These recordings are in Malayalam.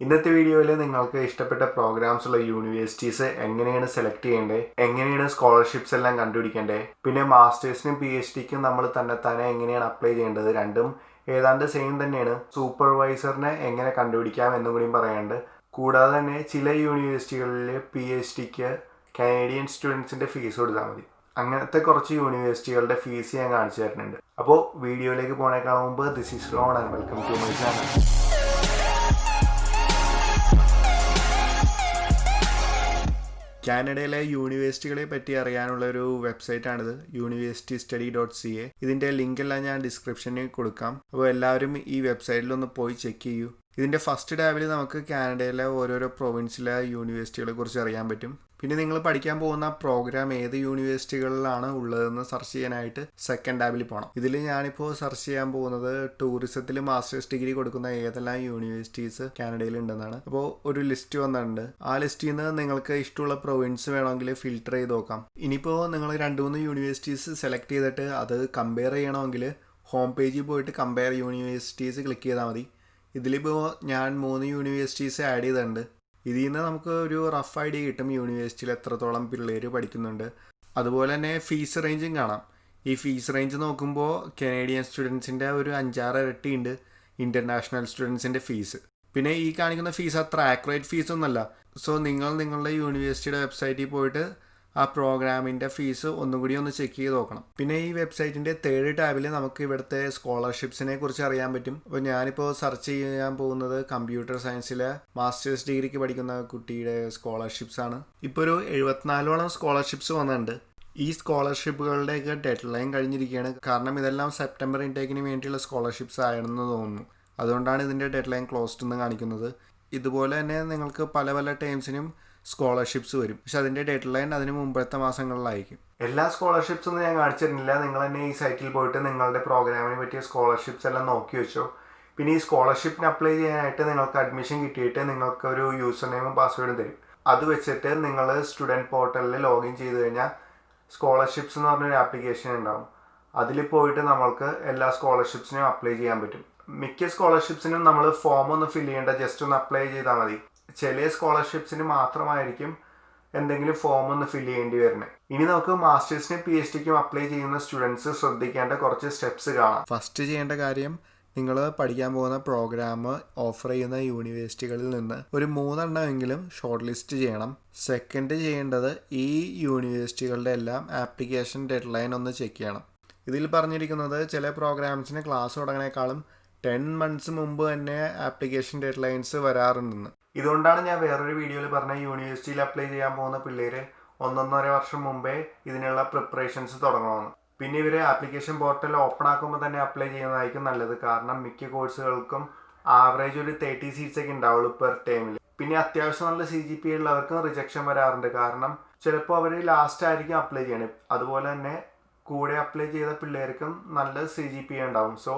ഇന്നത്തെ വീഡിയോയിൽ നിങ്ങൾക്ക് ഇഷ്ടപ്പെട്ട പ്രോഗ്രാംസ് ഉള്ള യൂണിവേഴ്സിറ്റീസ് എങ്ങനെയാണ് സെലക്ട് ചെയ്യേണ്ടത്, എങ്ങനെയാണ് സ്കോളർഷിപ്സ് എല്ലാം കണ്ടുപിടിക്കേണ്ടത്, പിന്നെ മാസ്റ്റേഴ്സിനും PhDക്കും നമ്മൾ തന്നെ എങ്ങനെയാണ് അപ്ലൈ ചെയ്യേണ്ടത്, രണ്ടും ഏതാണ്ട് സെയിം തന്നെയാണ്. സൂപ്പർവൈസറിനെ എങ്ങനെ കണ്ടുപിടിക്കാം എന്നും കൂടിയും പറയാനുണ്ട്. കൂടാതെ തന്നെ ചില യൂണിവേഴ്സിറ്റികളിൽ PhDക്ക് കനേഡിയൻ സ്റ്റുഡൻസിൻ്റെ ഫീസ് കൊടുത്താൽ മതി. അങ്ങനത്തെ കുറച്ച് യൂണിവേഴ്സിറ്റികളുടെ ഫീസ് ഞാൻ കാണിച്ചു തരുന്നുണ്ട്. അപ്പോൾ വീഡിയോയിലേക്ക് പോണേക്കാൾ മുമ്പ് this is Ron and welcome to my channel. കാനഡയിലെ യൂണിവേഴ്സിറ്റികളെ പറ്റി അറിയാനുള്ള ഒരു വെബ്സൈറ്റാണിത്, universitystudy.ca. ഇതിൻ്റെ ലിങ്ക് എല്ലാം ഞാൻ ഡിസ്ക്രിപ്ഷനിൽ കൊടുക്കാം. അപ്പോൾ എല്ലാവരും ഈ വെബ്സൈറ്റിലൊന്ന് പോയി ചെക്ക് ചെയ്യൂ. ഇതിൻ്റെ ഫസ്റ്റ് ടാബിൽ നമുക്ക് കാനഡയിലെ ഓരോരോ പ്രൊവിൻസിലെ യൂണിവേഴ്സിറ്റികളെ കുറിച്ച് അറിയാൻ പറ്റും. പിന്നെ നിങ്ങൾ പഠിക്കാൻ പോകുന്ന പ്രോഗ്രാം ഏത് യൂണിവേഴ്സിറ്റികളിലാണ് ഉള്ളതെന്ന് സെർച്ച് ചെയ്യാനായിട്ട് സെക്കൻഡ് ടാബിൽ പോകണം. ഇതിൽ ഞാനിപ്പോൾ സെർച്ച് ചെയ്യാൻ പോകുന്നത് ടൂറിസത്തിൽ മാസ്റ്റേഴ്സ് ഡിഗ്രി കൊടുക്കുന്ന ഏതെല്ലാം യൂണിവേഴ്സിറ്റീസ് കാനഡയിൽ ഉണ്ടെന്നാണ്. അപ്പോൾ ഒരു ലിസ്റ്റ് വന്നിട്ടുണ്ട്. ആ ലിസ്റ്റിൽ നിന്ന് നിങ്ങൾക്ക് ഇഷ്ടമുള്ള പ്രൊവിൻസ് വേണമെങ്കിൽ ഫിൽട്ടർ ചെയ്ത് നോക്കാം. ഇനിയിപ്പോൾ നിങ്ങൾ 2-3 യൂണിവേഴ്സിറ്റീസ് സെലക്ട് ചെയ്തിട്ട് അത് കമ്പയർ ചെയ്യണമെങ്കിൽ ഹോം പേജിൽ പോയിട്ട് കമ്പയർ യൂണിവേഴ്സിറ്റീസ് ക്ലിക്ക് ചെയ്താൽ മതി. ഇതിലിപ്പോൾ ഞാൻ 3 യൂണിവേഴ്സിറ്റീസ് ആഡ് ചെയ്തിട്ടുണ്ട്. ഇതിൽ നിന്ന് നമുക്ക് ഒരു റഫ് ഐഡിയ കിട്ടും യൂണിവേഴ്സിറ്റിയിൽ എത്രത്തോളം പിള്ളേർ പഠിക്കുന്നുണ്ട്. അതുപോലെ തന്നെ ഫീസ് റേഞ്ചും കാണാം. ഈ ഫീസ് റേഞ്ച് നോക്കുമ്പോൾ കനേഡിയൻ സ്റ്റുഡൻസിൻ്റെ ഒരു 5-6 ഇരട്ടി ഉണ്ട് ഇൻ്റർനാഷണൽ സ്റ്റുഡൻസിൻ്റെ ഫീസ്. പിന്നെ ഈ കാണിക്കുന്ന ഫീസ് അത്ര ആക്യുറേറ്റ് ഫീസൊന്നുമല്ല. സോ നിങ്ങളുടെ യൂണിവേഴ്സിറ്റിയുടെ വെബ്സൈറ്റിൽ പോയിട്ട് ആ പ്രോഗ്രാമിൻ്റെ ഫീസ് ഒന്നുകൂടി ഒന്ന് ചെക്ക് ചെയ്ത് നോക്കണം. പിന്നെ ഈ വെബ്സൈറ്റിൻ്റെ 3rd ടാബിൽ നമുക്ക് ഇവിടുത്തെ സ്കോളർഷിപ്സിനെ കുറിച്ച് അറിയാൻ പറ്റും. അപ്പോൾ ഞാനിപ്പോൾ സെർച്ച് ചെയ്യാൻ പോകുന്നത് കമ്പ്യൂട്ടർ സയൻസിലെ മാസ്റ്റേഴ്സ് ഡിഗ്രിക്ക് പഠിക്കുന്ന കുട്ടിയുടെ സ്കോളർഷിപ്സ് ആണ്. ഇപ്പോൾ ഒരു 74ഓളം സ്കോളർഷിപ്സ് വന്നിട്ടുണ്ട്. ഈ സ്കോളർഷിപ്പുകളുടെയൊക്കെ ഡെഡ് ലൈൻ കഴിഞ്ഞിരിക്കുകയാണ്. കാരണം ഇതെല്ലാം സെപ്റ്റംബർ ഇൻടേക്കിന് വേണ്ടിയുള്ള സ്കോളർഷിപ്സ് ആണെന്ന് തോന്നുന്നു. അതുകൊണ്ടാണ് ഇതിൻ്റെ ഡെഡ് ലൈൻ ക്ലോസ്ഡ് എന്ന് കാണിക്കുന്നത്. ഇതുപോലെ തന്നെ നിങ്ങൾക്ക് പല ടേംസിനും സ്കോളർഷിപ്സ് വരും. പക്ഷെ അതിൻ്റെ ഡെഡ് ലൈൻ അതിന് മുമ്പത്തെ മാസങ്ങളിലായിരിക്കും. എല്ലാ സ്കോളർഷിപ്സൊന്നും ഞാൻ കാണിച്ചിരുന്നില്ല. നിങ്ങൾ തന്നെ ഈ സൈറ്റിൽ പോയിട്ട് നിങ്ങളുടെ പ്രോഗ്രാമിനെ പറ്റിയ സ്കോളർഷിപ്സ് എല്ലാം നോക്കി വെച്ചോ. പിന്നെ ഈ സ്കോളർഷിപ്പിന് അപ്ലൈ ചെയ്യാനായിട്ട് നിങ്ങൾക്ക് അഡ്മിഷൻ കിട്ടിയിട്ട് നിങ്ങൾക്ക് ഒരു യൂസർ നെയിമും പാസ്വേഡും തരും. അത് വെച്ചിട്ട് നിങ്ങൾ സ്റ്റുഡൻറ്റ് പോർട്ടലിൽ ലോഗിൻ ചെയ്ത് കഴിഞ്ഞാൽ സ്കോളർഷിപ്സ് എന്ന് പറഞ്ഞൊരു ആപ്ലിക്കേഷൻ ഉണ്ടാവും. അതിൽ പോയിട്ട് നമ്മൾക്ക് എല്ലാ സ്കോളർഷിപ്സിനും അപ്ലൈ ചെയ്യാൻ പറ്റും. മിക്ക സ്കോളർഷിപ്സിനും നമ്മൾ ഫോം ഒന്ന് ഫില്ല് ചെയ്യേണ്ട, ജസ്റ്റ് ഒന്ന് അപ്ലൈ ചെയ്താൽ മതി. ചില സ്കോളർഷിപ്സിന് മാത്രമായിരിക്കും എന്തെങ്കിലും ഫോം ഒന്ന് ഫില്ല് ചെയ്യേണ്ടി വരുന്നത്. ഇനി നമുക്ക് മാസ്റ്റേഴ്സിനും PhDക്കും അപ്ലൈ ചെയ്യുന്ന സ്റ്റുഡൻസ് ശ്രദ്ധിക്കേണ്ട കുറച്ച് സ്റ്റെപ്സ് കാണാം. ഫസ്റ്റ് ചെയ്യേണ്ട കാര്യം, നിങ്ങൾ പഠിക്കാൻ പോകുന്ന പ്രോഗ്രാം ഓഫർ ചെയ്യുന്ന യൂണിവേഴ്സിറ്റികളിൽ നിന്ന് ഒരു 3 എണ്ണമെങ്കിലും ഷോർട്ട് ലിസ്റ്റ് ചെയ്യണം. സെക്കൻഡ് ചെയ്യേണ്ടത് ഈ യൂണിവേഴ്സിറ്റികളുടെ എല്ലാം ആപ്ലിക്കേഷൻ ഡെഡ് ലൈൻ ഒന്ന് ചെക്ക് ചെയ്യണം. ഇതിൽ പറഞ്ഞിരിക്കുന്നത് ചില പ്രോഗ്രാംസിന് ക്ലാസ് തുടങ്ങുന്നേക്കാളും 10 months മുമ്പ് തന്നെ ആപ്ലിക്കേഷൻ ഡെഡ് ലൈൻസ് വരാറുണ്ടെന്ന്. ഇതുകൊണ്ടാണ് ഞാൻ വേറൊരു വീഡിയോയിൽ പറഞ്ഞ യൂണിവേഴ്സിറ്റിയിൽ അപ്ലൈ ചെയ്യാൻ പോകുന്ന പിള്ളേർ 1-1.5 വർഷം മുമ്പേ ഇതിനുള്ള പ്രിപ്പറേഷൻസ് തുടങ്ങണമെന്ന്. പിന്നെ ഇവർ ആപ്ലിക്കേഷൻ പോർട്ടൽ ഓപ്പൺ ആക്കുമ്പോൾ തന്നെ അപ്ലൈ ചെയ്യുന്നതായിരിക്കും നല്ലത്. കാരണം മിക്ക കോഴ്സുകൾക്കും ആവറേജ് ഒരു 30 seats ഒക്കെ ഉണ്ടാവുള്ളൂ പെർ ടൈമിൽ. പിന്നെ അത്യാവശ്യം നല്ല CGPA ഉള്ളവർക്കും റിജക്ഷൻ വരാറുണ്ട്. കാരണം ചിലപ്പോൾ അവർ ലാസ്റ്റ് ആയിരിക്കും അപ്ലൈ ചെയ്യണത്. അതുപോലെ തന്നെ കൂടെ അപ്ലൈ ചെയ്ത പിള്ളേർക്കും നല്ല CGPA ഉണ്ടാവും. സോ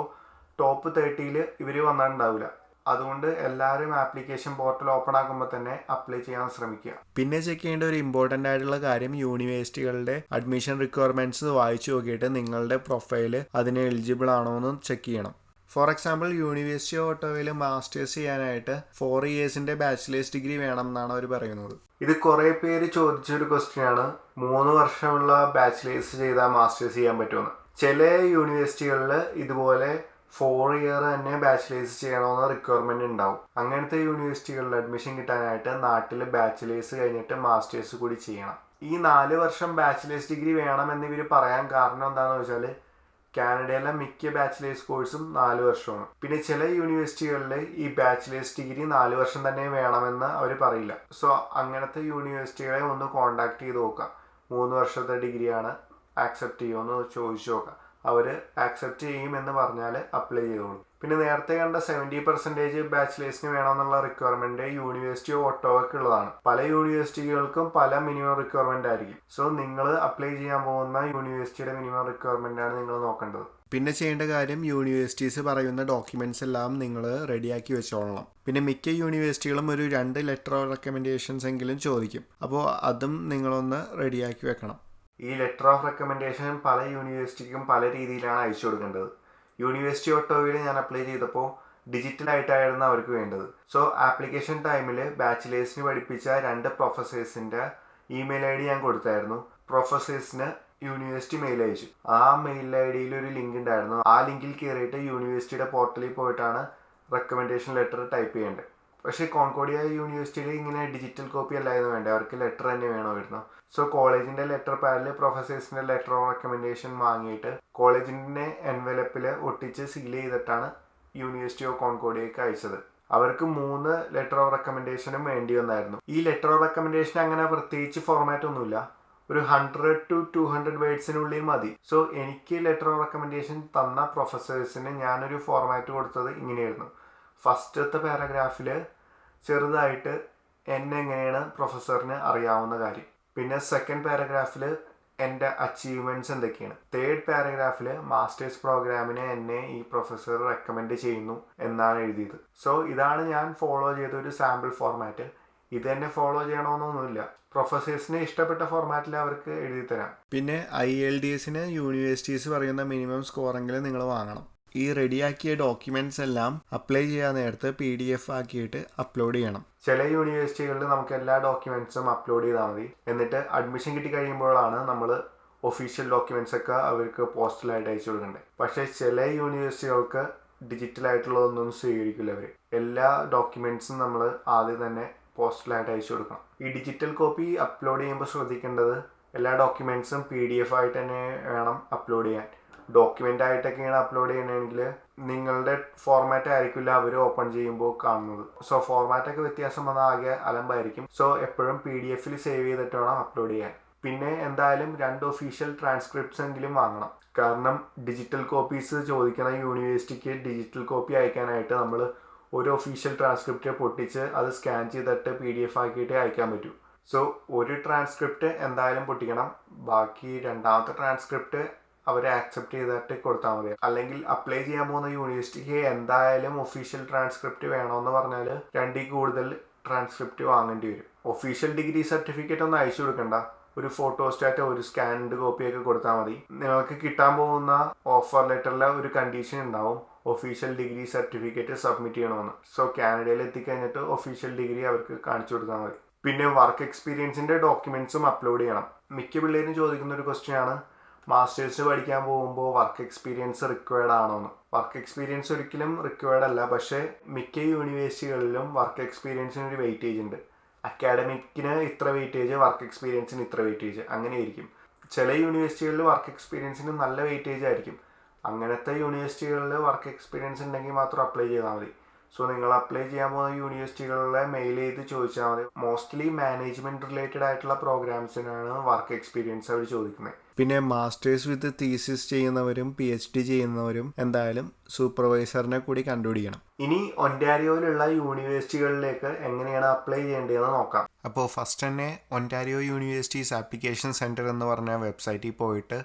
ടോപ്പ് 30ൽ ഇവർ വന്നിട്ടുണ്ടാവില്ല. അതുകൊണ്ട് എല്ലാവരും ആപ്ലിക്കേഷൻ പോർട്ടൽ ഓപ്പൺ ആക്കുമ്പോൾ തന്നെ അപ്ലൈ ചെയ്യാൻ ശ്രമിക്കുക. പിന്നെ ചെക്ക് ചെയ്യേണ്ട ഒരു ഇമ്പോർട്ടൻ്റ് ആയിട്ടുള്ള കാര്യം, യൂണിവേഴ്സിറ്റികളുടെ അഡ്മിഷൻ റിക്വയർമെൻറ്റ്സ് വായിച്ചു നോക്കിയിട്ട് നിങ്ങളുടെ പ്രൊഫൈൽ അതിന് എലിജിബിൾ ആണോ എന്ന് ചെക്ക് ചെയ്യണം. ഫോർ എക്സാമ്പിൾ, യൂണിവേഴ്സിറ്റി ഓഫ് ഒട്ടാവയിൽ മാസ്റ്റേഴ്സ് ചെയ്യാനായിട്ട് 4 yearsൻ്റെ ബാച്ചിലേഴ്സ് ഡിഗ്രി വേണം എന്നാണ് അവർ പറയുന്നത്. ഇത് കുറേ പേര് ചോദിച്ചൊരു ക്വസ്റ്റ്യൻ ആണ്, 3 വർഷമുള്ള ബാച്ചിലേഴ്സ് ചെയ്താൽ മാസ്റ്റേഴ്സ് ചെയ്യാൻ പറ്റുമെന്ന്. ചില യൂണിവേഴ്സിറ്റികളിൽ ഇതുപോലെ 4 year തന്നെ ബാച്ചിലേഴ്സ് ചെയ്യണമെന്ന് റിക്വയർമെൻറ്റ് ഉണ്ടാവും. അങ്ങനത്തെ യൂണിവേഴ്സിറ്റികളിൽ അഡ്മിഷൻ കിട്ടാനായിട്ട് നാട്ടിൽ ബാച്ചിലേഴ്സ് കഴിഞ്ഞിട്ട് മാസ്റ്റേഴ്സ് കൂടി ചെയ്യണം. ഈ 4 വർഷം ബാച്ചിലേഴ്സ് ഡിഗ്രി വേണമെന്ന് ഇവർ പറയാൻ കാരണം എന്താണെന്ന് വെച്ചാൽ കാനഡയിലെ മിക്ക ബാച്ചിലേഴ്സ് കോഴ്സും 4 വർഷമാണ്. പിന്നെ ചില യൂണിവേഴ്സിറ്റികളിൽ ഈ ബാച്ചിലേഴ്സ് ഡിഗ്രി 4 വർഷം തന്നെ വേണമെന്ന് അവർ പറയില്ല. സോ അങ്ങനത്തെ യൂണിവേഴ്സിറ്റികളെ ഒന്ന് കോൺടാക്ട് ചെയ്ത് നോക്കാം. 3 വർഷത്തെ ഡിഗ്രിയാണ്, ആക്സെപ്റ്റ് ചെയ്യുമെന്ന് ചോദിച്ചു നോക്കാം. അവർ ആക്സെപ്റ്റ് ചെയ്യുമെന്ന് പറഞ്ഞാൽ അപ്ലൈ ചെയ്തോളൂ. പിന്നെ നേരത്തെ കണ്ട 70% ബാച്ചിലേഴ്സിന് വേണമെന്നുള്ള റിക്വയർമെൻറ്റ് യൂണിവേഴ്സിറ്റി ഓഫ് ഒട്ടാവയ്ക്ക് ഉള്ളതാണ്. പല യൂണിവേഴ്സിറ്റികൾക്കും പല മിനിമം റിക്വയർമെൻ്റ് ആയിരിക്കും. സോ നിങ്ങൾ അപ്ലൈ ചെയ്യാൻ പോകുന്ന യൂണിവേഴ്സിറ്റിയുടെ മിനിമം റിക്വയർമെൻ്റാണ് നിങ്ങൾ നോക്കേണ്ടത്. പിന്നെ ചെയ്യേണ്ട കാര്യം, യൂണിവേഴ്സിറ്റീസ് പറയുന്ന ഡോക്യുമെൻറ്റ്സ് എല്ലാം നിങ്ങൾ റെഡിയാക്കി വെച്ചോളണം. പിന്നെ മിക്ക യൂണിവേഴ്സിറ്റികളും ഒരു 2 ലെറ്റർ ഓഫ് റെക്കമെൻഡേഷൻസ് എങ്കിലും ചോദിക്കും. അപ്പോൾ അതും നിങ്ങളൊന്ന് റെഡിയാക്കി വെക്കണം. ഈ ലെറ്റർ ഓഫ് റെക്കമെൻഡേഷൻ പല യൂണിവേഴ്സിറ്റിക്കും പല രീതിയിലാണ് അയച്ചു കൊടുക്കേണ്ടത്. യൂണിവേഴ്സിറ്റി ഓഫ് ഒട്ടാവയിൽ ഞാൻ അപ്ലൈ ചെയ്തപ്പോൾ ഡിജിറ്റലായിട്ടായിരുന്നു അവർക്ക് വേണ്ടത്. സോ ആപ്ലിക്കേഷൻ ടൈമിൽ ബാച്ചിലേഴ്സിന് പഠിപ്പിച്ച 2 പ്രൊഫസേഴ്സിൻ്റെ ഇമെയിൽ ID ഞാൻ കൊടുത്തായിരുന്നു. പ്രൊഫസേഴ്സിന് യൂണിവേഴ്സിറ്റി മെയിൽ അയച്ചു. ആ മെയിൽ ID ഒരു ലിങ്ക് ഉണ്ടായിരുന്നു. ആ ലിങ്കിൽ കയറിയിട്ട് യൂണിവേഴ്സിറ്റിയുടെ പോർട്ടലിൽ പോയിട്ടാണ് റെക്കമെൻഡേഷൻ ലെറ്റർ ടൈപ്പ് ചെയ്യേണ്ടത്. പക്ഷേ കോൺകോർഡിയ യൂണിവേഴ്സിറ്റിയിൽ ഇങ്ങനെ ഡിജിറ്റൽ കോപ്പി അല്ലായിരുന്നു വേണ്ടത്, അവർക്ക് ലെറ്റർ തന്നെ വേണമായിരുന്നു. സോ കോളേജിൻ്റെ ലെറ്റർ പാഡിൽ പ്രൊഫസേഴ്സിൻ്റെ ലെറ്റർ ഓഫ് റെക്കമെൻഡേഷൻ വാങ്ങിയിട്ട് കോളേജിൻ്റെ എൻവലപ്പിൽ ഒട്ടിച്ച് സീൽ ചെയ്തിട്ടാണ് യൂണിവേഴ്സിറ്റി ഓഫ് കോൺകോർഡിയയ്ക്ക് അയച്ചത്. അവർക്ക് 3 ലെറ്റർ ഓഫ് റെക്കമെൻഡേഷനും വേണ്ടി വന്നായിരുന്നു. ഈ ലെറ്റർ ഓഫ് റെക്കമെൻഡേഷൻ അങ്ങനെ പ്രത്യേകിച്ച് ഫോർമാറ്റ് ഒന്നുമില്ല, ഒരു 100 to 200 വേർഡ്സിനുള്ളിൽ മതി. സോ എനിക്ക് ലെറ്റർ ഓഫ് റെക്കമെൻഡേഷൻ തന്ന പ്രൊഫസേഴ്സിന് ഞാനൊരു ഫോർമാറ്റ് കൊടുത്തത് ഇങ്ങനെയായിരുന്നു. ഫസ്റ്റത്തെ പാരഗ്രാഫിൽ ചെറുതായിട്ട് എങ്ങനെയാണ് പ്രൊഫസറിന് അറിയാവുന്ന കാര്യം, പിന്നെ സെക്കൻഡ് പാരഗ്രാഫിൽ എൻ്റെ അച്ചീവ്മെൻറ്റ്സ് എന്തൊക്കെയാണ്, തേർഡ് പാരഗ്രാഫിൽ മാസ്റ്റേഴ്സ് പ്രോഗ്രാമിന് എന്നെ ഈ പ്രൊഫസർ റെക്കമെൻഡ് ചെയ്യുന്നു എന്നാണ് എഴുതിയത്. സോ ഇതാണ് ഞാൻ ഫോളോ ചെയ്ത ഒരു സാമ്പിൾ ഫോർമാറ്റ്. ഇത് തന്നെ ഫോളോ ചെയ്യണമെന്നൊന്നുമില്ല, പ്രൊഫസേഴ്സിന് ഇഷ്ടപ്പെട്ട ഫോർമാറ്റിൽ അവർക്ക് എഴുതി തരാം. പിന്നെ IELTSന് യൂണിവേഴ്സിറ്റീസ് പറയുന്ന മിനിമം സ്കോറെങ്കിലും നിങ്ങൾ വാങ്ങണം. ഈ റെഡിയാക്കിയ ഡോക്യുമെൻറ്റ്സ് എല്ലാം അപ്ലൈ ചെയ്യാൻ നേരത്ത് PDF ആക്കിയിട്ട് അപ്ലോഡ് ചെയ്യണം. ചില യൂണിവേഴ്സിറ്റികളിൽ നമുക്ക് എല്ലാ ഡോക്യുമെൻറ്റ്സും അപ്ലോഡ് ചെയ്താൽ മതി. എന്നിട്ട് അഡ്മിഷൻ കിട്ടി കഴിയുമ്പോഴാണ് നമ്മൾ ഒഫീഷ്യൽ ഡോക്യുമെൻറ്റ്സ് ഒക്കെ അവർക്ക് പോസ്റ്റലായിട്ട് അയച്ചു കൊടുക്കേണ്ടത്. പക്ഷേ ചില യൂണിവേഴ്സിറ്റികൾക്ക് ഡിജിറ്റലായിട്ടുള്ളതൊന്നും സ്വീകരിക്കില്ല. അവർ എല്ലാ ഡോക്യുമെൻറ്റ്സും നമ്മൾ ആദ്യം തന്നെ പോസ്റ്റലായിട്ട് അയച്ചു കൊടുക്കണം. ഈ ഡിജിറ്റൽ കോപ്പി അപ്ലോഡ് ചെയ്യുമ്പോൾ ശ്രദ്ധിക്കേണ്ടത് എല്ലാ ഡോക്യുമെൻറ്റ്സും PDF ആയിട്ട് തന്നെ വേണം അപ്ലോഡ് ചെയ്യാൻ. ഡോക്യുമെൻ്റ് ആയിട്ടൊക്കെയാണ് അപ്ലോഡ് ചെയ്യണമെങ്കിൽ നിങ്ങളുടെ ഫോർമാറ്റ് ആയിരിക്കില്ല അവർ ഓപ്പൺ ചെയ്യുമ്പോൾ കാണുന്നത്. സോ ഫോർമാറ്റൊക്കെ വ്യത്യാസം വന്നാൽ ആകെ അലമ്പായിരിക്കും. സോ എപ്പോഴും PDF സേവ് ചെയ്തിട്ട് വേണം അപ്ലോഡ് ചെയ്യാൻ. പിന്നെ എന്തായാലും 2 ഒഫീഷ്യൽ ട്രാൻസ്ക്രിപ്റ്റ്സ് എങ്കിലും വാങ്ങണം. കാരണം ഡിജിറ്റൽ കോപ്പീസ് ചോദിക്കുന്ന യൂണിവേഴ്സിറ്റിക്ക് ഡിജിറ്റൽ കോപ്പി അയക്കാനായിട്ട് നമ്മൾ ഒരു ഒഫീഷ്യൽ ട്രാൻസ്ക്രിപ്റ്റ് പൊട്ടിച്ച് അത് സ്കാൻ ചെയ്തിട്ട് PDF ആക്കിയിട്ട് അയക്കാൻ പറ്റൂ. സോ ഒരു ട്രാൻസ്ക്രിപ്റ്റ് എന്തായാലും പൊട്ടിക്കണം, ബാക്കി രണ്ടാമത്തെ ട്രാൻസ്ക്രിപ്റ്റ് അവരെ ആക്സെപ്റ്റ് ചെയ്തിട്ട് കൊടുത്താൽ മതി. അല്ലെങ്കിൽ അപ്ലൈ ചെയ്യാൻ പോകുന്ന യൂണിവേഴ്സിറ്റിക്ക് എന്തായാലും ഒഫീഷ്യൽ ട്രാൻസ്ക്രിപ്റ്റ് വേണമെന്ന് പറഞ്ഞാൽ 2 കൂടുതൽ ട്രാൻസ്ക്രിപ്റ്റ് വാങ്ങേണ്ടി വരും. ഒഫീഷ്യൽ ഡിഗ്രി സർട്ടിഫിക്കറ്റ് ഒന്നും അയച്ചു കൊടുക്കണ്ട, ഒരു ഫോട്ടോസ്റ്റാറ്റോ ഒരു സ്കാൻഡ് കോപ്പിയൊക്കെ കൊടുത്താൽ മതി. നിങ്ങൾക്ക് കിട്ടാൻ പോകുന്ന ഓഫർ ലെറ്ററിൽ ഒരു കണ്ടീഷൻ ഉണ്ടാവും, ഒഫീഷ്യൽ ഡിഗ്രി സർട്ടിഫിക്കറ്റ് സബ്മിറ്റ് ചെയ്യണമെന്ന്. സോ കാനഡയിൽ എത്തിക്കഴിഞ്ഞിട്ട് ഒഫീഷ്യൽ ഡിഗ്രി അവർക്ക് കാണിച്ചു കൊടുത്താൽ മതി. പിന്നെ വർക്ക് എക്സ്പീരിയൻസിൻ്റെ ഡോക്യുമെൻറ്റ്സും അപ്ലോഡ് ചെയ്യണം. മിക്ക പിള്ളേരും ചോദിക്കുന്ന ഒരു ക്വസ്റ്റ്യൻ ആണ്, മാസ്റ്റേഴ്സ് പഠിക്കാൻ പോകുമ്പോൾ വർക്ക് എക്സ്പീരിയൻസ് റിക്വയർഡ് ആണോ എന്ന്. വർക്ക് എക്സ്പീരിയൻസ് ഒരിക്കലും റിക്വയർഡ് അല്ല, പക്ഷേ മിക്ക യൂണിവേഴ്സിറ്റികളിലും വർക്ക് എക്സ്പീരിയൻസിന് ഒരു വെയിറ്റേജ് ഉണ്ട്. അക്കാഡമിക്കിന് ഇത്ര വെയിറ്റേജ്, വർക്ക് എക്സ്പീരിയൻസിന് ഇത്ര വെയിറ്റേജ്, അങ്ങനെയായിരിക്കും. ചില യൂണിവേഴ്സിറ്റികളിൽ വർക്ക് എക്സ്പീരിയൻസിന് നല്ല വെയിറ്റേജ് ആയിരിക്കും. അങ്ങനത്തെ യൂണിവേഴ്സിറ്റികളിൽ വർക്ക് എക്സ്പീരിയൻസ് ഉണ്ടെങ്കിൽ മാത്രം അപ്ലൈ ചെയ്താൽ മതി. സോ നിങ്ങൾ അപ്ലൈ ചെയ്യാൻ പോകുന്ന യൂണിവേഴ്സിറ്റികളിലെ മെയിൽ ചെയ്ത് ചോദിച്ചാൽ മതി. മോസ്റ്റ്ലി മാനേജ്മെൻറ്റ് റിലേറ്റഡ് ആയിട്ടുള്ള പ്രോഗ്രാംസിനാണ് വർക്ക് എക്സ്പീരിയൻസ് അവർ ചോദിക്കുന്നത്. പിന്നെ മാസ്റ്റേഴ്സ് വിത്ത് തീസിസ് ചെയ്യുന്നവരും PhD ചെയ്യുന്നവരും എന്തായാലും സൂപ്പർവൈസറിനെ കൂടി കണ്ടുപിടിക്കണം. ഇനി ഒൻറ്റാരിയോയിലുള്ള യൂണിവേഴ്സിറ്റികളിലേക്ക് എങ്ങനെയാണ് അപ്ലൈ ചെയ്യേണ്ടതെന്ന് നോക്കാം. അപ്പോൾ ഫസ്റ്റ് തന്നെ ഒൻറ്റാരിയോ യൂണിവേഴ്സിറ്റീസ് ആപ്ലിക്കേഷൻ സെൻറ്റർ എന്ന് പറഞ്ഞ വെബ്സൈറ്റിൽ പോയിട്ട്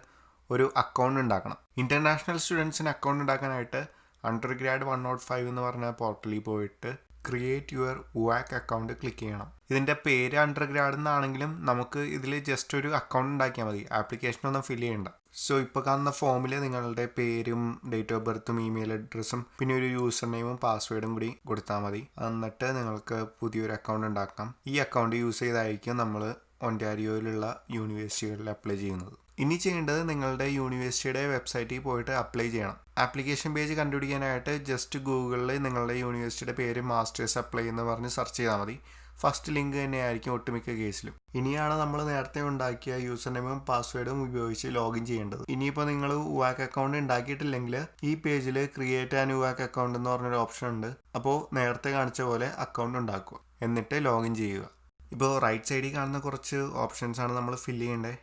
ഒരു അക്കൗണ്ട് ഉണ്ടാക്കണം. ഇൻ്റർനാഷണൽ സ്റ്റുഡൻസിന് അക്കൗണ്ട് ഉണ്ടാക്കാനായിട്ട് അണ്ടർഗ്രാഡ് 105 എന്ന് പറഞ്ഞ പോർട്ടലിൽ പോയിട്ട് create your UAC account click ചെയ്യണം. ഇതിൻ്റെ പേര് അണ്ടർഗ്രാഡ് എന്നാണെങ്കിലും നമുക്ക് ഇതിൽ ജസ്റ്റ് ഒരു അക്കൗണ്ട് ഉണ്ടാക്കിയാൽ മതി, ആപ്ലിക്കേഷനൊന്നും ഫില്ല് ചെയ്യണ്ട. സോ ഇപ്പോൾ കാണുന്ന ഫോമിൽ നിങ്ങളുടെ പേരും ഡേറ്റ് ഓഫ് ബർത്തും ഇമെയിൽ അഡ്രസ്സും പിന്നെ ഒരു യൂസർ നെയിമും പാസ്വേഡും കൂടി കൊടുത്താൽ മതി. എന്നിട്ട് നിങ്ങൾക്ക് പുതിയൊരു അക്കൗണ്ട് ഉണ്ടാക്കാം. ഈ അക്കൗണ്ട് യൂസ് ചെയ്തായിരിക്കും നമ്മൾ ഒൻറ്റാരിയോയിലുള്ള യൂണിവേഴ്സിറ്റികളിൽ അപ്ലൈ ചെയ്യുന്നത്. ഇനി ചെയ്യേണ്ടത് നിങ്ങളുടെ യൂണിവേഴ്സിറ്റിയുടെ വെബ്സൈറ്റിൽ പോയിട്ട് അപ്ലൈ ചെയ്യണം. ആപ്ലിക്കേഷൻ പേജ് കണ്ടുപിടിക്കാനായിട്ട് ജസ്റ്റ് ഗൂഗിളിൽ നിങ്ങളുടെ യൂണിവേഴ്സിറ്റിയുടെ പേര് മാസ്റ്റേഴ്സ് അപ്ലൈ എന്ന് പറഞ്ഞ് സെർച്ച് ചെയ്താൽ മതി. ഫസ്റ്റ് ലിങ്ക് തന്നെയായിരിക്കും ഒട്ടുമിക്ക കേസിലും. ഇനിയാണ് നമ്മൾ നേരത്തെ ഉണ്ടാക്കിയ യൂസർ നെയിമും പാസ്വേഡും ഉപയോഗിച്ച് ലോഗിൻ ചെയ്യേണ്ടത്. ഇനിയിപ്പോൾ നിങ്ങൾ UAC അക്കൗണ്ട് ഉണ്ടാക്കിയിട്ടില്ലെങ്കിൽ ഈ പേജിൽ ക്രിയേറ്റ് ആൻ UAC അക്കൗണ്ട് എന്ന് പറഞ്ഞൊരു ഓപ്ഷൻ ഉണ്ട്. അപ്പോൾ നേരത്തെ കാണിച്ച പോലെ അക്കൗണ്ട് ഉണ്ടാക്കുക, എന്നിട്ട് ലോഗിൻ ചെയ്യുക. ഇപ്പോൾ റൈറ്റ് സൈഡിൽ കാണുന്ന കുറച്ച് ഓപ്ഷൻസാണ് നമ്മൾ ഫില്ല് ചെയ്യേണ്ടത്.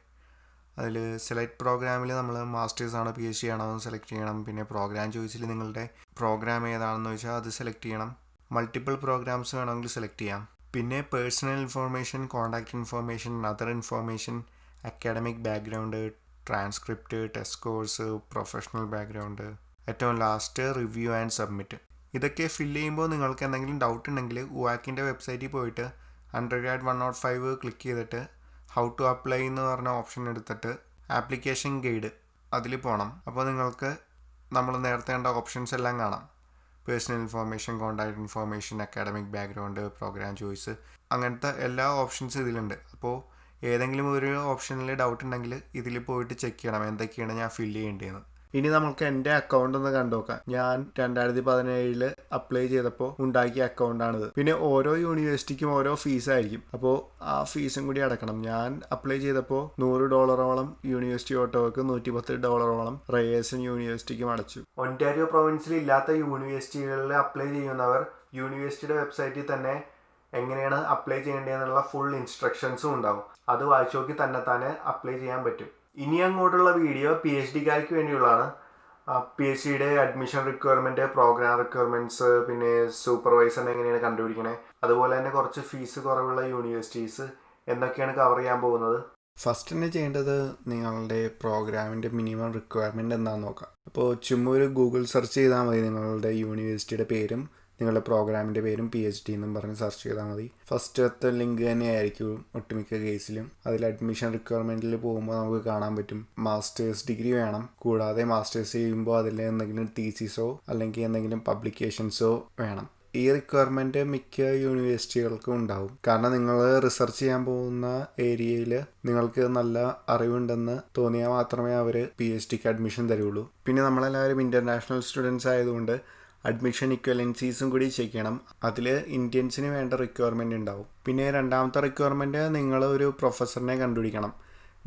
അതിൽ സെലക്ട് പ്രോഗ്രാമിൽ നമ്മൾ മാസ്റ്റേഴ്സ് ആണോ PhD ആണോ എന്ന് സെലക്ട് ചെയ്യണം. പിന്നെ പ്രോഗ്രാം ചോയ്സിൽ നിങ്ങളുടെ പ്രോഗ്രാം ഏതാണെന്ന് വെച്ചാൽ അത് സെലക്ട് ചെയ്യണം. മൾട്ടിപ്പിൾ പ്രോഗ്രാംസ് വേണമെങ്കിൽ സെലക്ട് ചെയ്യാം. പിന്നെ personal information, contact information, other information, academic background, transcript, test course, professional background, ഏറ്റവും ലാസ്റ്റ് റിവ്യൂ ആൻഡ് സബ്മിറ്റ്. ഇതൊക്കെ ഫില്ല് ചെയ്യുമ്പോൾ നിങ്ങൾക്ക് എന്തെങ്കിലും ഡൗട്ട് ഉണ്ടെങ്കിൽ UACൻ്റെ വെബ്സൈറ്റിൽ പോയിട്ട് അണ്ടർഗ്രാഡ് 105 ക്ലിക്ക് ചെയ്തിട്ട് ഹൗ ടു അപ്ലൈ എന്ന് പറഞ്ഞ ഓപ്ഷൻ എടുത്തിട്ട് ആപ്ലിക്കേഷൻ ഗൈഡ് അതിൽ പോകണം. അപ്പോൾ നിങ്ങൾക്ക് നമ്മൾ നേരത്തെ കണ്ട ഓപ്ഷൻസ് എല്ലാം കാണാം. Personal information, contact information, academic background, programme choice, അങ്ങനത്തെ എല്ലാ ഓപ്ഷൻസ് ഇതിലുണ്ട്. അപ്പോൾ ഏതെങ്കിലും ഒരു ഓപ്ഷനിൽ ഡൗട്ട് ഉണ്ടെങ്കിൽ ഇതിൽ പോയിട്ട് ചെക്ക് ചെയ്യണം എന്തൊക്കെയാണ് ഞാൻ ഫില്ല് ചെയ്യേണ്ടതെന്ന്. ഇനി നമുക്ക് എൻ്റെ അക്കൗണ്ട് ഒന്ന് കണ്ടു നോക്കാം. ഞാൻ 2017 അപ്ലൈ ചെയ്തപ്പോൾ ഉണ്ടാക്കിയ അക്കൗണ്ടാണിത്. പിന്നെ ഓരോ യൂണിവേഴ്സിറ്റിക്കും ഓരോ ഫീസായിരിക്കും. അപ്പോൾ ആ ഫീസും കൂടി അടക്കണം. ഞാൻ അപ്ലൈ ചെയ്തപ്പോൾ $100 യൂണിവേഴ്സിറ്റി ഓട്ടോക്ക്, $110 റയേഴ്സൺ യൂണിവേഴ്സിറ്റിക്കും അടച്ചു. ഒൻറ്റാരിയോ പ്രൊവിൻസിൽ ഇല്ലാത്ത യൂണിവേഴ്സിറ്റികളിൽ അപ്ലൈ ചെയ്യുന്നവർ യൂണിവേഴ്സിറ്റിയുടെ വെബ്സൈറ്റിൽ തന്നെ എങ്ങനെയാണ് അപ്ലൈ ചെയ്യേണ്ടതെന്നുള്ള ഫുൾ ഇൻസ്ട്രക്ഷൻസും ഉണ്ടാവും. അത് വായിച്ചു നോക്കി തന്നെ അപ്ലൈ ചെയ്യാൻ പറ്റും. ഇനി അങ്ങോട്ടുള്ള വീഡിയോ PhD കാർക്ക് വേണ്ടിയുള്ളതാണ്. PhDയുടെ അഡ്മിഷൻ റിക്വയർമെൻറ്റ്, പ്രോഗ്രാം റിക്വയർമെൻറ്റ്സ്, പിന്നെ സൂപ്പർവൈസറിനെ എങ്ങനെയാണ് കണ്ടുപിടിക്കണേ, അതുപോലെ തന്നെ കുറച്ച് ഫീസ് കുറവുള്ള യൂണിവേഴ്സിറ്റീസ് എന്നൊക്കെയാണ് കവർ ചെയ്യാൻ പോകുന്നത്. ഫസ്റ്റ് തന്നെ ചെയ്യേണ്ടത് നിങ്ങളുടെ പ്രോഗ്രാമിൻ്റെ മിനിമം റിക്വയർമെൻറ്റ് എന്താണെന്ന് നോക്കാം. അപ്പോൾ ചുമ്മാ ഒരു ഗൂഗിൾ സെർച്ച് ചെയ്താൽ മതി. നിങ്ങളുടെ യൂണിവേഴ്സിറ്റിയുടെ പേരും നിങ്ങളുടെ പ്രോഗ്രാമിൻ്റെ പേരും PhD എന്നും പറഞ്ഞ് സെർച്ച് ചെയ്താൽ മതി. ഫസ്റ്റത്തെ ലിങ്ക് തന്നെയായിരിക്കും ഒട്ടുമിക്ക കേസിലും. അതിൽ അഡ്മിഷൻ റിക്വയർമെൻറ്റിൽ പോകുമ്പോൾ നമുക്ക് കാണാൻ പറ്റും മാസ്റ്റേഴ്സ് ഡിഗ്രി വേണം. കൂടാതെ മാസ്റ്റേഴ്സ് ചെയ്യുമ്പോൾ അതിൽ എന്തെങ്കിലും തീസിസോ അല്ലെങ്കിൽ എന്തെങ്കിലും പബ്ലിക്കേഷൻസോ വേണം. ഈ റിക്വയർമെൻറ്റ് മിക്ക യൂണിവേഴ്സിറ്റികൾക്കും ഉണ്ടാവും. കാരണം നിങ്ങൾ റിസർച്ച് ചെയ്യാൻ പോകുന്ന ഏരിയയിൽ നിങ്ങൾക്ക് നല്ല അറിവുണ്ടെന്ന് തോന്നിയാൽ മാത്രമേ അവർ PhDക്ക് അഡ്മിഷൻ തരുള്ളൂ. പിന്നെ നമ്മളെല്ലാവരും ഇൻ്റർനാഷണൽ സ്റ്റുഡൻസ് ആയതുകൊണ്ട് അഡ്മിഷൻ ഇക്വലൻസീസും കൂടി ചെക്ക് ചെയ്യണം. അതിൽ ഇന്ത്യൻസിന് വേണ്ട റിക്വയർമെൻറ്റ് ഉണ്ടാവും. പിന്നെ രണ്ടാമത്തെ റിക്വയർമെൻറ്റ്, നിങ്ങൾ ഒരു പ്രൊഫസറിനെ കണ്ടുപിടിക്കണം.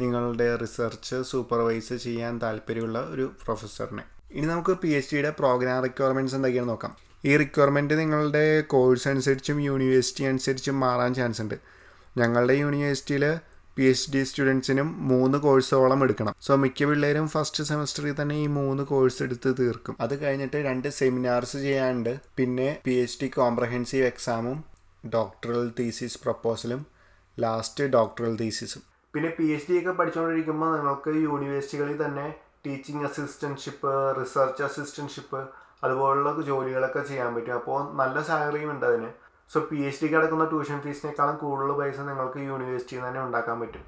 നിങ്ങളുടെ റിസർച്ച് സൂപ്പർവൈസ് ചെയ്യാൻ താല്പര്യമുള്ള ഒരു പ്രൊഫസറിനെ. ഇനി നമുക്ക് PhDയുടെ പ്രോഗ്രാം റിക്വയർമെൻറ്റ്സ് എന്തൊക്കെയാണെന്ന് നോക്കാം. ഈ റിക്വയർമെൻറ്റ് നിങ്ങളുടെ കോഴ്സ് അനുസരിച്ചും യൂണിവേഴ്സിറ്റി അനുസരിച്ചും മാറാൻ ചാൻസ് ഉണ്ട്. ഞങ്ങളുടെ യൂണിവേഴ്സിറ്റിയിൽ PhD സ്റ്റുഡൻസിനും 3 കോഴ്സോളം എടുക്കണം. സോ മിക്ക പിള്ളേരും ഫസ്റ്റ് സെമസ്റ്ററിൽ തന്നെ ഈ 3 കോഴ്സ് എടുത്ത് തീർക്കും. അത് കഴിഞ്ഞിട്ട് 2 സെമിനാർസ് ചെയ്യാനുണ്ട്. പിന്നെ PhD കോംപ്രഹെൻസീവ് എക്സാമും ഡോക്ടറൽ തീസിസ് പ്രപ്പോസലും ലാസ്റ്റ് ഡോക്ടറൽ തീസിസും. പിന്നെ PhD ഒക്കെ പഠിച്ചുകൊണ്ടിരിക്കുമ്പോൾ നിങ്ങൾക്ക് യൂണിവേഴ്സിറ്റികളിൽ തന്നെ ടീച്ചിങ് അസിസ്റ്റൻഷിപ്പ്, റിസർച്ച് അസിസ്റ്റൻഷിപ്പ് അതുപോലുള്ള ജോലികളൊക്കെ ചെയ്യാൻ പറ്റും. അപ്പോൾ നല്ല സാലറിയും ഉണ്ട് അതിന്. സോ PhDക്ക് അടക്കുന്ന ട്യൂഷൻ ഫീസിനേക്കാളും കൂടുതൽ പൈസ നിങ്ങൾക്ക് യൂണിവേഴ്സിറ്റിയിൽ തന്നെ ഉണ്ടാക്കാൻ പറ്റും.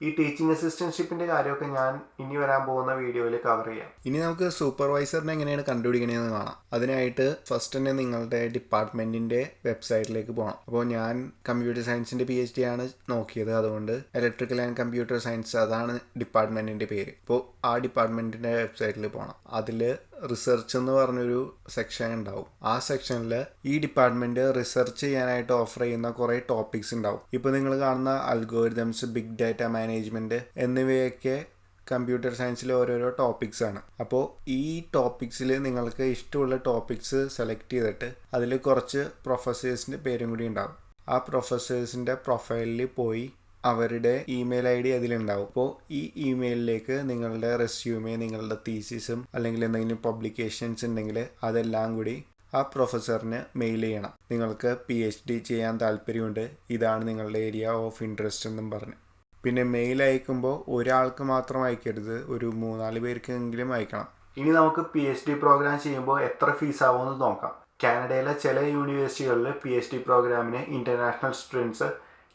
ഈ ടീച്ചിങ് അസിസ്റ്റൻഷിപ്പിൻ്റെ കാര്യമൊക്കെ ഞാൻ ഇനി വരാൻ പോകുന്ന വീഡിയോയിൽ കവർ ചെയ്യാം. ഇനി നമുക്ക് സൂപ്പർവൈസറിനെ എങ്ങനെയാണ് കണ്ടുപിടിക്കണതെന്ന് കാണാം. അതിനായിട്ട് ഫസ്റ്റ് തന്നെ നിങ്ങളുടെ ഡിപ്പാർട്ട്മെൻറ്റിൻ്റെ വെബ്സൈറ്റിലേക്ക് പോകണം. അപ്പോൾ ഞാൻ കമ്പ്യൂട്ടർ സയൻസിൻ്റെ PhD ആണ് നോക്കിയത്. അതുകൊണ്ട് ഇലക്ട്രിക്കൽ ആൻഡ് കമ്പ്യൂട്ടർ സയൻസ് അതാണ് ഡിപ്പാർട്ട്മെൻറ്റിൻ്റെ പേര്. അപ്പോൾ ആ ഡിപ്പാർട്ട്മെൻറ്റിൻ്റെ വെബ്സൈറ്റിൽ പോകണം. അതിൽ റിസർച്ച് എന്ന് പറഞ്ഞൊരു സെക്ഷൻ ഉണ്ടാവും. ആ സെക്ഷനിൽ ഈ ഡിപ്പാർട്ട്മെൻറ്റ് റിസർച്ച് ചെയ്യാനായിട്ട് ഓഫർ ചെയ്യുന്ന കുറേ ടോപ്പിക്സ് ഉണ്ടാവും. ഇപ്പോൾ നിങ്ങൾ കാണുന്ന അൽഗോരിതംസ്, ബിഗ് ഡാറ്റ മാനേജ്മെൻറ്റ് എന്നിവയൊക്കെ കമ്പ്യൂട്ടർ സയൻസിലെ ഓരോരോ ടോപ്പിക്സ് ആണ്. അപ്പോൾ ഈ ടോപ്പിക്സിൽ നിങ്ങൾക്ക് ഇഷ്ടമുള്ള ടോപ്പിക്സ് സെലക്ട് ചെയ്തിട്ട് അതിൽ കുറച്ച് പ്രൊഫസേഴ്സിൻ്റെ പേരും കൂടി ഉണ്ടാവും. ആ പ്രൊഫസേഴ്സിൻ്റെ പ്രൊഫൈലിൽ പോയി അവരുടെ ഇമെയിൽ ID അതിലുണ്ടാവും. അപ്പോൾ ഈ ഇമെയിലിലേക്ക് നിങ്ങളുടെ റെസ്യൂമേ, നിങ്ങളുടെ തീസിസും അല്ലെങ്കിൽ എന്തെങ്കിലും പബ്ലിക്കേഷൻസ് ഉണ്ടെങ്കിൽ അതെല്ലാം കൂടി ആ പ്രൊഫസറിന് മെയിൽ ചെയ്യണം. നിങ്ങൾക്ക് PhD ചെയ്യാൻ താല്പര്യമുണ്ട്, ഇതാണ് നിങ്ങളുടെ ഏരിയ ഓഫ് ഇൻട്രസ്റ്റ് എന്നും പറഞ്ഞ്. പിന്നെ മെയിൽ അയക്കുമ്പോൾ ഒരാൾക്ക് മാത്രം അയക്കരുത്, ഒരു 3-4 പേർക്കെങ്കിലും അയക്കണം. ഇനി നമുക്ക് PhD പ്രോഗ്രാം ചെയ്യുമ്പോൾ എത്ര ഫീസ് ആവുമെന്ന് നോക്കാം. കാനഡയിലെ ചില യൂണിവേഴ്സിറ്റികളിൽ PhD പ്രോഗ്രാമിന് ഇൻ്റർനാഷണൽ സ്റ്റുഡൻസ്,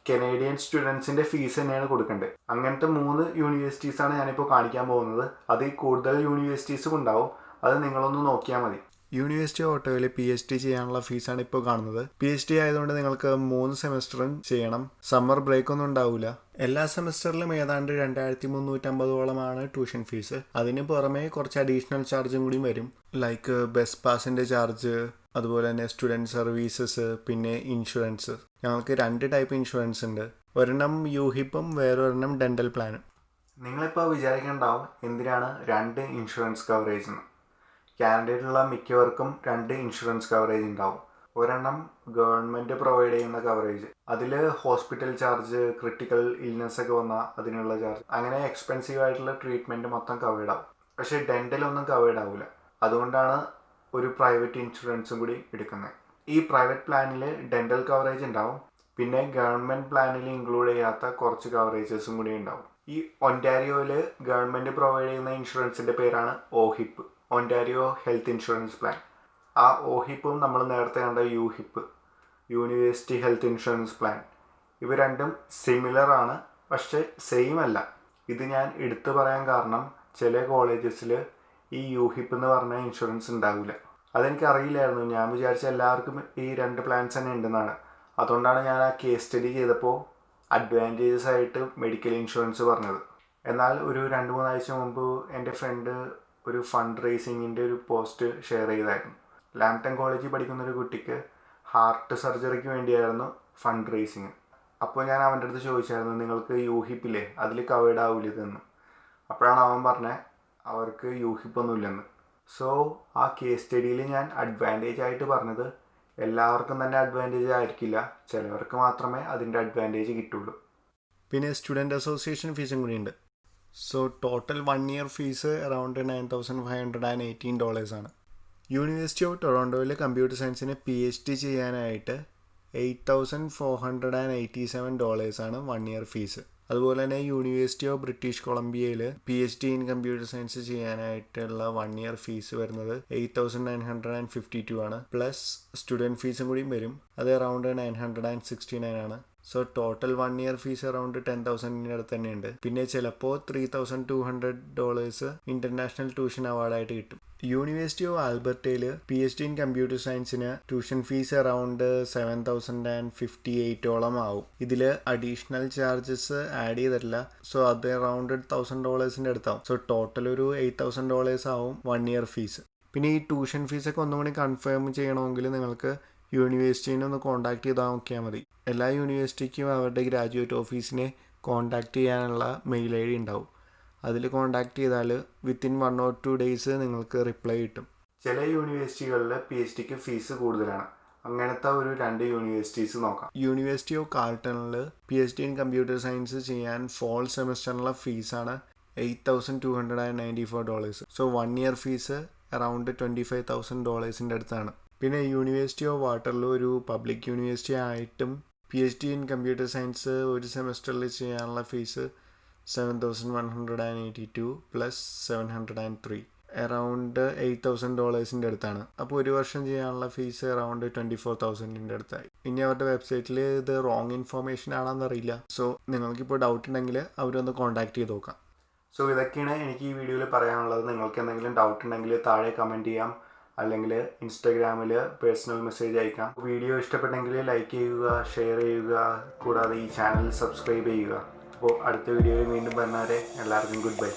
കനേഡിയൻ സ്റ്റുഡൻസിൻ്റെ ഫീസ് തന്നെയാണ് കൊടുക്കേണ്ടത്. അങ്ങനത്തെ 3 യൂണിവേഴ്സിറ്റീസാണ് ഞാനിപ്പോൾ കാണിക്കാൻ പോകുന്നത്. അതിൽ കൂടുതൽ യൂണിവേഴ്സിറ്റീസും ഉണ്ടാവും. അത് നിങ്ങളൊന്ന് നോക്കിയാൽ മതി. യൂണിവേഴ്സിറ്റി ഓട്ടോയിൽ PhD ചെയ്യാനുള്ള ഫീസാണ് ഇപ്പോൾ കാണുന്നത്. PhD ആയതുകൊണ്ട് നിങ്ങൾക്ക് 3 സെമസ്റ്ററും ചെയ്യണം. സമ്മർ ബ്രേക്ക് ഒന്നും ഉണ്ടാവില്ല. എല്ലാ സെമസ്റ്ററിലും ഏതാണ്ട് 2350 ട്യൂഷൻ ഫീസ്. അതിന് പുറമെ കുറച്ച് അഡീഷണൽ ചാർജും കൂടി വരും. ലൈക്ക് ബസ് പാസിൻ്റെ ചാർജ്, അതുപോലെ തന്നെ സ്റ്റുഡൻറ്റ് സർവീസസ്, പിന്നെ ഇൻഷുറൻസ്. ഞങ്ങൾക്ക് 2 ടൈപ്പ് ഇൻഷുറൻസ് ഉണ്ട്. ഒരെണ്ണം UHIPും വേറൊരെണ്ണം ഡെൻ്റൽ പ്ലാനും. നിങ്ങളിപ്പോൾ വിചാരിക്കേണ്ടാവും എന്തിനാണ് 2 ഇൻഷുറൻസ് കവറേജ് എന്ന്. കാനഡയിലുള്ള മിക്കവർക്കും 2 ഇൻഷുറൻസ് കവറേജ് ഉണ്ടാവും. ഒരെണ്ണം ഗവൺമെൻറ് പ്രൊവൈഡ് ചെയ്യുന്ന കവറേജ്, അതിൽ ഹോസ്പിറ്റൽ ചാർജ്, ക്രിട്ടിക്കൽ ഇൽനെസ് ഒക്കെ വന്നാൽ അതിനുള്ള ചാർജ്, അങ്ങനെ എക്സ്പെൻസീവ് ആയിട്ടുള്ള ട്രീറ്റ്മെൻറ്റ് മൊത്തം കവേർഡ് ആവും. പക്ഷേ ഡെൻ്റലൊന്നും കവേർഡ് ആവില്ല. അതുകൊണ്ടാണ് ഒരു പ്രൈവറ്റ് ഇൻഷുറൻസും കൂടി എടുക്കുന്നത്. ഈ പ്രൈവറ്റ് പ്ലാനിൽ ഡെൻ്റൽ കവറേജ് ഉണ്ടാവും. പിന്നെ ഗവൺമെൻറ് പ്ലാനിൽ ഇൻക്ലൂഡ് ചെയ്യാത്ത കുറച്ച് കവറേജസും കൂടി ഉണ്ടാവും. ഈ ഒൻറ്റാരിയോയിൽ ഗവൺമെൻറ് പ്രൊവൈഡ് ചെയ്യുന്ന ഇൻഷുറൻസിൻ്റെ പേരാണ് OHIP, Ontario health insurance plan. ആ OHIPും നമ്മൾ നേരത്തെ കണ്ട UHIP, university health insurance plan, ഇവ രണ്ടും സിമിലർ ആണ്, പക്ഷേ സെയിം അല്ല. ഇത് ഞാൻ എടുത്തു പറയാൻ കാരണം ചില കോളേജസിൽ ഈ UHIP എന്ന് പറഞ്ഞ ഇൻഷുറൻസ് ഉണ്ടാവില്ല. അതെനിക്ക് അറിയില്ലായിരുന്നു. ഞാൻ വിചാരിച്ച എല്ലാവർക്കും ഈ 2 പ്ലാൻസ് തന്നെ ഉണ്ടെന്നാണ്. അതുകൊണ്ടാണ് ഞാൻ ആ കേസ് സ്റ്റഡി ചെയ്തപ്പോൾ അഡ്വാൻറ്റേജസ് ആയിട്ട് മെഡിക്കൽ ഇൻഷുറൻസ് പറഞ്ഞത്. എന്നാൽ ഒരു 2-3 ആഴ്ച മുമ്പ് എൻ്റെ ഫ്രണ്ട് ഒരു ഫണ്ട് റേസിങ്ങിൻ്റെ ഒരു പോസ്റ്റ് ഷെയർ ചെയ്തായിരുന്നു. ലാംപ്ടൺ കോളേജിൽ പഠിക്കുന്ന ഒരു കുട്ടിക്ക് ഹാർട്ട് സർജറിക്ക് വേണ്ടിയായിരുന്നു ഫണ്ട് റേസിങ്. അപ്പോൾ ഞാൻ അവൻ്റെ അടുത്ത് ചോദിച്ചായിരുന്നു, നിങ്ങൾക്ക് യൂഹിപ്പില്ലേ, അതിൽ കവേർഡ് ആവില്ല ഇതെന്ന്. അപ്പോഴാണ് അവൻ പറഞ്ഞത് അവർക്ക് യൂഹിപ്പൊന്നുമില്ലെന്ന്. സോ ആ കേസ് സ്റ്റഡിയിൽ ഞാൻ അഡ്വാൻറ്റേജ് ആയിട്ട് പറഞ്ഞത് എല്ലാവർക്കും തന്നെ അഡ്വാൻറ്റേജ് ആയിരിക്കില്ല, ചിലവർക്ക് മാത്രമേ അതിൻ്റെ അഡ്വാൻറ്റേജ് കിട്ടുള്ളൂ. പിന്നെ സ്റ്റുഡൻറ്റ് അസോസിയേഷൻ ഫീസും കൂടി ഉണ്ട്. So total 1 year fees around $9,518 ആണ്. യൂണിവേഴ്സിറ്റി ഓഫ് ടൊറോണ്ടോയിൽ കമ്പ്യൂട്ടർ സയൻസിന് PhD ചെയ്യാനായിട്ട് $8,487 ആണ് 1 ഇയർ ഫീസ്. അതുപോലെ തന്നെ യൂണിവേഴ്സിറ്റി ഓഫ് ബ്രിട്ടീഷ് കൊളംബിയയിൽ PhD ഇൻ കമ്പ്യൂട്ടർ സയൻസ് ചെയ്യാനായിട്ടുള്ള 1 ഇയർ ഫീസ് വരുന്നത് $8,952 ആണ്. പ്ലസ് സ്റ്റുഡൻറ്റ് ഫീസും കൂടിയും വരും, അത് അറൗണ്ട് $969 ആണ്. So total 1 year fees around 10,000 അടുത്ത് തന്നെയുണ്ട്. പിന്നെ ചിലപ്പോൾ $3,200 ഇൻ്റർനാഷണൽ ട്യൂഷൻ അവാർഡായിട്ട് കിട്ടും. യൂണിവേഴ്സിറ്റി ഓഫ് ആൽബർട്ടയിൽ PhD ഇൻ കമ്പ്യൂട്ടർ സയൻസിന് ട്യൂഷൻ ഫീസ് അറൗണ്ട് $7,058 ആവും. ഇതിൽ അഡീഷണൽ ചാർജസ് ആഡ് ചെയ്തിട്ടില്ല. സോ അത് അറൗണ്ട് $1,000 അടുത്താവും. സോ ടോട്ടൽ ഒരു $8,000 ആവും 1 ഇയർ ഫീസ്. പിന്നെ ഈ ട്യൂഷൻ ഫീസൊക്കെ ഒന്നുകൂടി കൺഫേം ചെയ്യണമെങ്കിൽ നിങ്ങൾക്ക് യൂണിവേഴ്സിറ്റീനെ ഒന്ന് കോൺടാക്ട് ചെയ്താൽ നോക്കിയാൽ മതി. എല്ലാ യൂണിവേഴ്സിറ്റിക്കും അവരുടെ ഗ്രാജുവേറ്റ് ഓഫീസിനെ കോൺടാക്ട് ചെയ്യാനുള്ള മെയിൽ ID ഉണ്ടാവും. അതിൽ കോൺടാക്ട് ചെയ്താൽ വിത്തിൻ 1 or 2 days നിങ്ങൾക്ക് റിപ്ലൈ കിട്ടും. ചില യൂണിവേഴ്സിറ്റികളിൽ PhDക്ക് ഫീസ് കൂടുതലാണ്. അങ്ങനത്തെ ഒരു 2 യൂണിവേഴ്സിറ്റീസ് നോക്കാം. യൂണിവേഴ്സിറ്റി ഓഫ് കാൾട്ടണിൽ PhD ഇൻ കമ്പ്യൂട്ടർ സയൻസ് ചെയ്യാൻ ഫോൾ സെമസ്റ്ററിനുള്ള ഫീസാണ് $8,294. സോ 1 ഇയർ ഫീസ് അറൗണ്ട് $25,000 അടുത്താണ്. പിന്നെ യൂണിവേഴ്സിറ്റി ഓഫ് വാട്ടർലൂ ഒരു പബ്ലിക് യൂണിവേഴ്സിറ്റി ആയിട്ടും PhD ഇൻ കമ്പ്യൂട്ടർ സയൻസ് ഒരു സെമസ്റ്ററിൽ ചെയ്യാനുള്ള ഫീസ് $7,182 പ്ലസ് $703 അറൗണ്ട് $8,000 അടുത്താണ്. അപ്പോൾ ഒരു വർഷം ചെയ്യാനുള്ള ഫീസ് അറൗണ്ട് $24,000 അടുത്തായി. ഇനി അവരുടെ വെബ്സൈറ്റിൽ ഇത് റോങ് ഇൻഫോർമേഷൻ ആണെന്നറിയില്ല. സോ നിങ്ങൾക്കിപ്പോൾ ഡൗട്ട് ഉണ്ടെങ്കിൽ അവരൊന്ന് കോൺടാക്ട് ചെയ്ത് നോക്കാം. സോ ഇതൊക്കെയാണ് എനിക്ക് ഈ വീഡിയോയിൽ പറയാനുള്ളത്. നിങ്ങൾക്ക് എന്തെങ്കിലും ഡൗട്ട് ഉണ്ടെങ്കിൽ താഴെ കമൻറ്റ് ചെയ്യാം, അല്ലെങ്കിൽ ഇൻസ്റ്റാഗ്രാമിൽ പേഴ്സണൽ മെസ്സേജ് അയക്കാം. വീഡിയോ ഇഷ്ടപ്പെട്ടെങ്കിൽ ലൈക്ക് ചെയ്യുക, ഷെയർ ചെയ്യുക, കൂടാതെ ഈ ചാനൽ സബ്സ്ക്രൈബ് ചെയ്യുക. അപ്പോൾ അടുത്ത വീഡിയോയിൽ വീണ്ടും വരുന്നവരെ എല്ലാവർക്കും ഗുഡ് ബൈ.